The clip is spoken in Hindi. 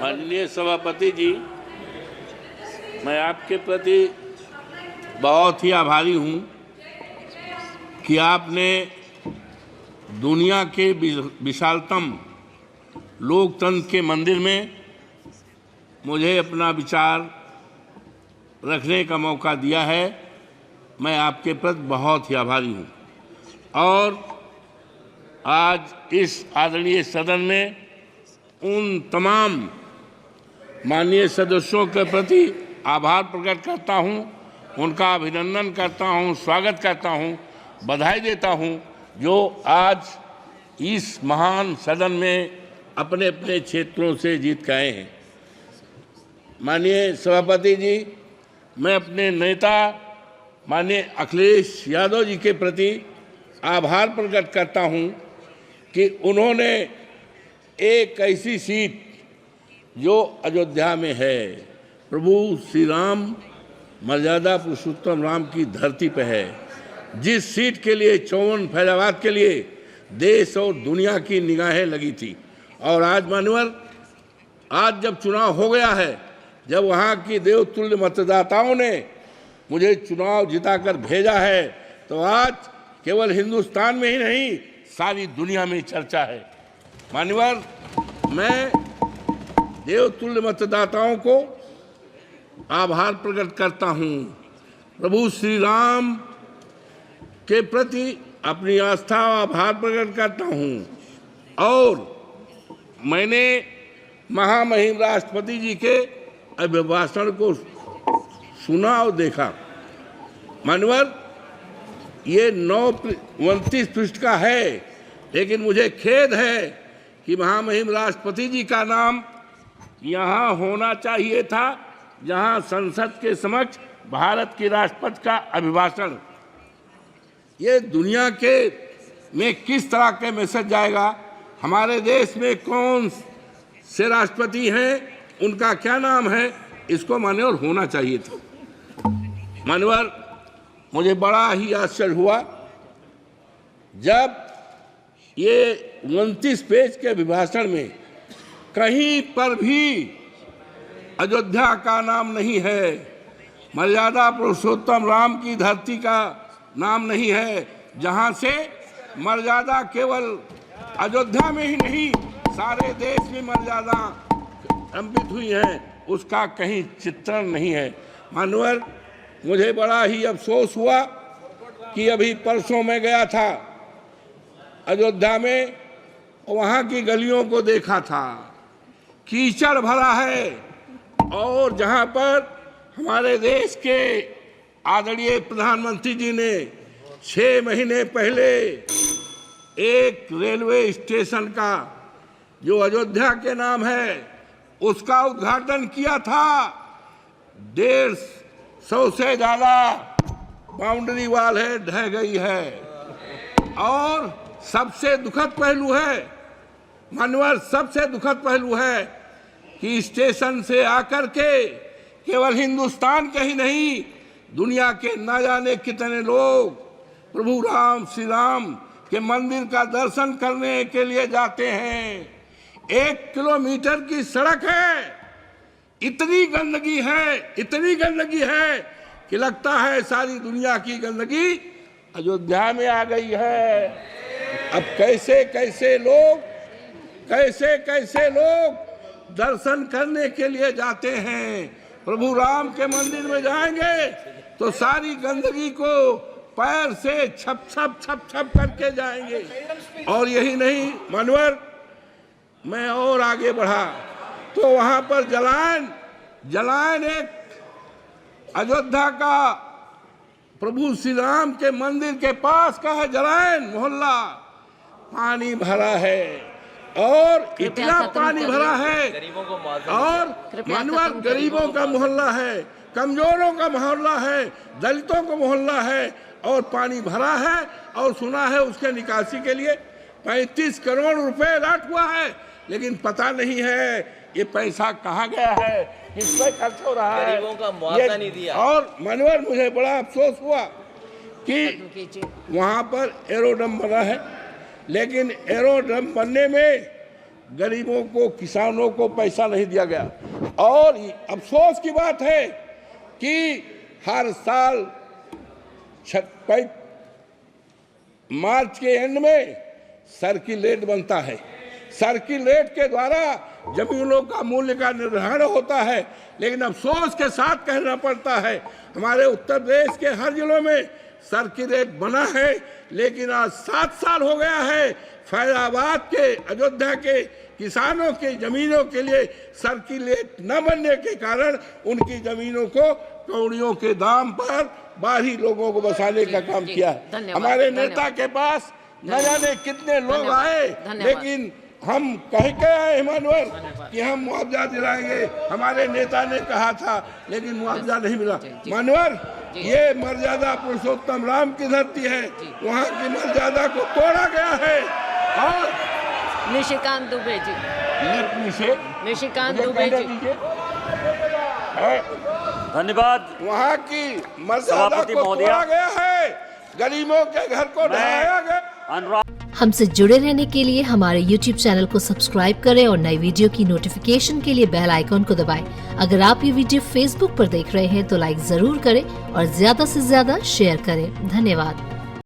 माननीय सभापति जी, मैं आपके प्रति बहुत ही आभारी हूँ कि आपने दुनिया के विशालतम लोकतंत्र के मंदिर में मुझे अपना विचार रखने का मौका दिया है। मैं आपके प्रति बहुत ही आभारी हूँ और आज इस आदरणीय सदन में उन तमाम माननीय सदस्यों के प्रति आभार प्रकट करता हूं, उनका अभिनंदन करता हूं, स्वागत करता हूं, बधाई देता हूं, जो आज इस महान सदन में अपने अपने क्षेत्रों से जीत के आए हैं। माननीय सभापति जी, मैं अपने नेता माननीय अखिलेश यादव जी के प्रति आभार प्रकट करता हूं कि उन्होंने एक ऐसी सीट जो अयोध्या में है, प्रभु श्री राम मर्यादा पुरुषोत्तम राम की धरती पर है, जिस सीट के लिए 54 फैजाबाद के लिए देश और दुनिया की निगाहें लगी थी। और आज मान्यवर, आज जब चुनाव हो गया है, जब वहाँ की देवतुल्य मतदाताओं ने मुझे चुनाव जिताकर भेजा है, तो आज केवल हिंदुस्तान में ही नहीं, सारी दुनिया में चर्चा है। मान्यवर, मैं देवतुल्य मतदाताओं को आभार प्रकट करता हूं, प्रभु श्री राम के प्रति अपनी आस्था और आभार प्रकट करता हूं। और मैंने महामहिम राष्ट्रपति जी के अभिभाषण को सुना और देखा। मान्यवर, ये 29 पृष्ठ का है, लेकिन मुझे खेद है कि महामहिम राष्ट्रपति जी का नाम यहाँ होना चाहिए था, जहाँ संसद के समक्ष भारत के राष्ट्रपति का अभिभाषण। ये दुनिया के में किस तरह के मैसेज जाएगा, हमारे देश में कौन से राष्ट्रपति हैं, उनका क्या नाम है, इसको मान्यवर होना चाहिए था। मान्यवर, मुझे बड़ा ही आश्चर्य हुआ जब ये 29 पेज के अभिभाषण में कहीं पर भी अयोध्या का नाम नहीं है, मर्यादा पुरुषोत्तम राम की धरती का नाम नहीं है, जहां से मर्यादा केवल अयोध्या में ही नहीं, सारे देश में मर्यादा अंकित हुई है, उसका कहीं चित्रण नहीं है। मान्यवर, मुझे बड़ा ही अफसोस हुआ कि अभी परसों मैं गया था अयोध्या में, वहाँ की गलियों को देखा था, कीचड़ भरा है। और जहाँ पर हमारे देश के आदरणीय प्रधानमंत्री जी ने 6 महीने पहले एक रेलवे स्टेशन का, जो अयोध्या के नाम है, उसका उद्घाटन किया था। 150 से ज़्यादा बाउंड्री वाल है, ढह गई है। और सबसे दुखद पहलू है मान्यवर, सबसे दुखद पहलू है कि स्टेशन से आकर के केवल हिंदुस्तान के ही नहीं, दुनिया के न जाने कितने लोग प्रभु राम श्री राम के मंदिर का दर्शन करने के लिए जाते हैं। 1 किलोमीटर की सड़क है, इतनी गंदगी है, इतनी गंदगी है कि लगता है सारी दुनिया की गंदगी अयोध्या में आ गई है। अब कैसे कैसे लोग दर्शन करने के लिए जाते हैं, प्रभु राम के मंदिर में जाएंगे तो सारी गंदगी को पैर से छप करके जाएंगे। और यही नहीं मान्यवर, मैं और आगे बढ़ा तो वहां पर जलायन एक अयोध्या का प्रभु श्री राम के मंदिर के पास का है जलायन मोहल्ला, पानी भरा है। और इतना पानी भरा है, और मानवर गरीबों का मोहल्ला है, कमजोरों का मोहल्ला है, दलितों का मोहल्ला है, और पानी भरा है। और सुना है उसके निकासी के लिए 35 करोड़ रुपए अलॉट हुआ है, लेकिन पता नहीं है ये पैसा कहाँ गया है, किस पे खर्च हो रहा है, गरीबों का मुआवजा नहीं दिया। और मानवर, मुझे बड़ा अफसोस हुआ कि वहाँ पर एरोड्रम बना है, लेकिन एरोड्रम बनने में गरीबों को, किसानों को पैसा नहीं दिया गया। और अफसोस की बात है कि हर साल मार्च के एंड में सर्किल रेट बनता है। सर्किल रेट के द्वारा जमीनों का मूल्य का निर्धारण होता है, लेकिन अफसोस के साथ कहना पड़ता है हमारे उत्तर प्रदेश के हर जिलों में सर्किल रेट बना है, लेकिन आज 7 साल हो गया है फैजाबाद के, अयोध्या के किसानों की जमीनों के लिए सर्किल रेट न बनने के कारण उनकी जमीनों को कौड़ियों के दाम पर बाहरी लोगों को बसाने का काम किया है। हमारे नेता के पास न जाने कितने लोग आए, लेकिन हम कह के आए हिमानवर कि हम मुआवजा दिलाएंगे। हमारे नेता ने कहा था, लेकिन मुआवजा नहीं मिला। मानवर, ये मर्यादा पुरुषोत्तम राम की धरती है, वहाँ की मर्यादा को तोड़ा गया है। और निशिकांत दुबे जी, निशिकांत दुबे जी, धन्यवाद। वहाँ की मर्यादा को तोड़ा गया है, गरीबों के घर को ढहाया गया। हमसे जुड़े रहने के लिए हमारे YouTube चैनल को सब्सक्राइब करें और नई वीडियो की नोटिफिकेशन के लिए बेल आइकॉन को दबाएं। अगर आप ये वीडियो Facebook पर देख रहे हैं तो लाइक जरूर करें और ज्यादा से ज्यादा शेयर करें। धन्यवाद।